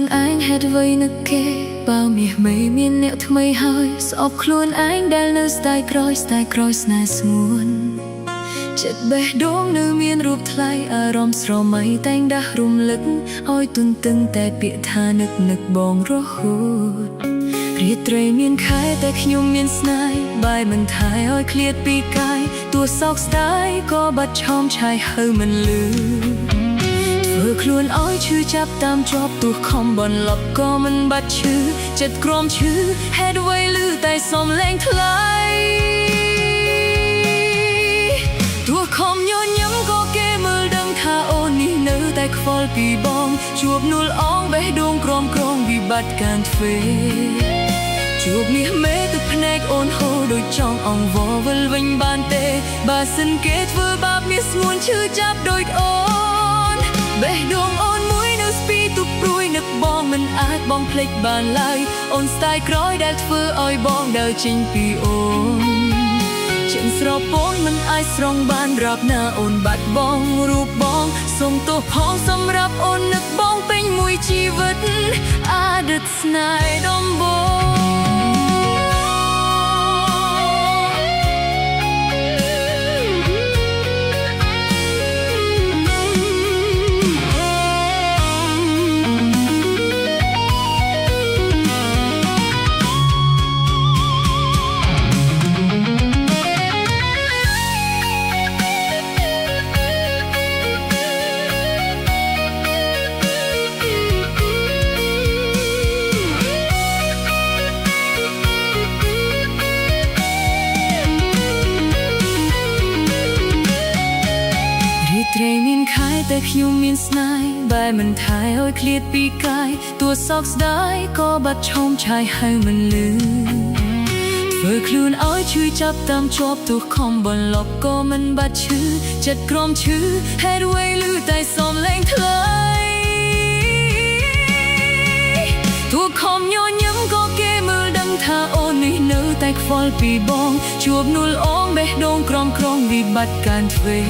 ខ្លួនឯងហេតុអ្វីនឹកគេបើមាសមិនមានអ្នកថ្មីហើយស្អប់ខ្លួនឯងដែលនៅស្ដាយក្រោយស្នេហ៍ស្ងួនចិត្តបេះដូងនៅមានរូបថ្លៃអារម្មណ៍ស្រមៃតែងដាស់រំលឹកឲ្យទន្ទឹងតែពាក្យថានឹកបងរហូតរាត្រីមានខែតែខ្ញុំមានស្នេហ៍បាយមិនថាយឲ្យឃ្លាតពីកាយទោះសោកស្ដាយក៏បាត់ឆោមឆាយហើមិនលឺធ្វើខ្លួនឲ្យឈឺចាប់តាមជាប់ទោះខំបន្លប់ក៏មិនបាត់ឈឺចិត្តក្រំឈឺហេតុអ្វីឮតែសំឡេងថ្លៃទោះខំញញឹមក៏គេមើលដឹងថាអូននេះនៅតែខ្វល់ពីបងជួបនួលអងបេះដូងក្រំក្រងវិបត្តិការទ្វេជួបមាសមេទឹកភ្នែកអូនហូរដូចចង់អង្វរវិលវិញបានទេបើសិនគេធ្វើបាបមាសស្ងួនឈឺចាប់ដូចអូនបេះដូងអូនមួយនៅស្ពីទុកព្រួយនឹកបងមិនអាចបងភ្លេចបានឡើយអូនស្ដាយក្រោយដែលធ្វើឲ្យបងដើរចេញពីអូនជាស្រពោនមិនអាចស្រង់បានរាប់ណាអូនបាត់បងរូបបងសូមទោសផងសម្រាប់អូននឹកបងពេញមួយជីវិតអតីតស្នេហ៍ដំបូងត្រីមានខែតែខ្ញុំមានស្នេហ៍បែរមិនថាយឲ្យឃ្លាតពីកាយទោះសោកស្ដាយក៏បាត់ឆោមឆាយហើយមិនលឺធ្វើខ្លួនឲ្យឈឺចាប់តាមជាប់ទោះខំបន្លប់ក៏មិនបាត់ឈឺចិត្តក្រំឈឺហេតុអ្វីឮតែសំឡេងថ្លៃទោះខំញញឹមក៏គេមើលដឹងថាអូននេះនៅតែខ្វល់ពីបងជួបនួលអងបេះដូងក្រំក្រងវិបត្តិការទ្វេ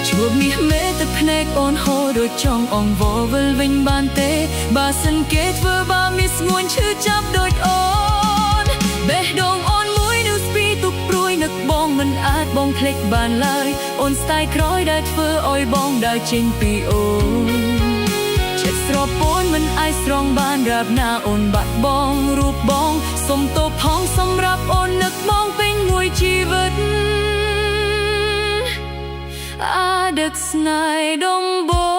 ជួបមាសមេទឹកភ្នែកអូនហូរដូចចង់អង្វរវិលវិញបានទេបើសិនគេធ្វើបាបមាសស្ងួនឈឺចាប់ដូចអូនបេះដូងអូនមួយនៅស្ពីទុកព្រួយនឹកបងមិនអាចបងភ្លេចបានឡើយអូនស្ដាយក្រោយដែលធ្វើឲ្យបងដើរចេញពីអូនចិត្តស្រពោនមិនអាចស្រង់បានរាប់ណាអូនបាត់បងរូបបងសុំទោសផងសម្រាប់អូននឹកបងពេញមួយជីវិតអតីតស្នេហ៍ដំបូង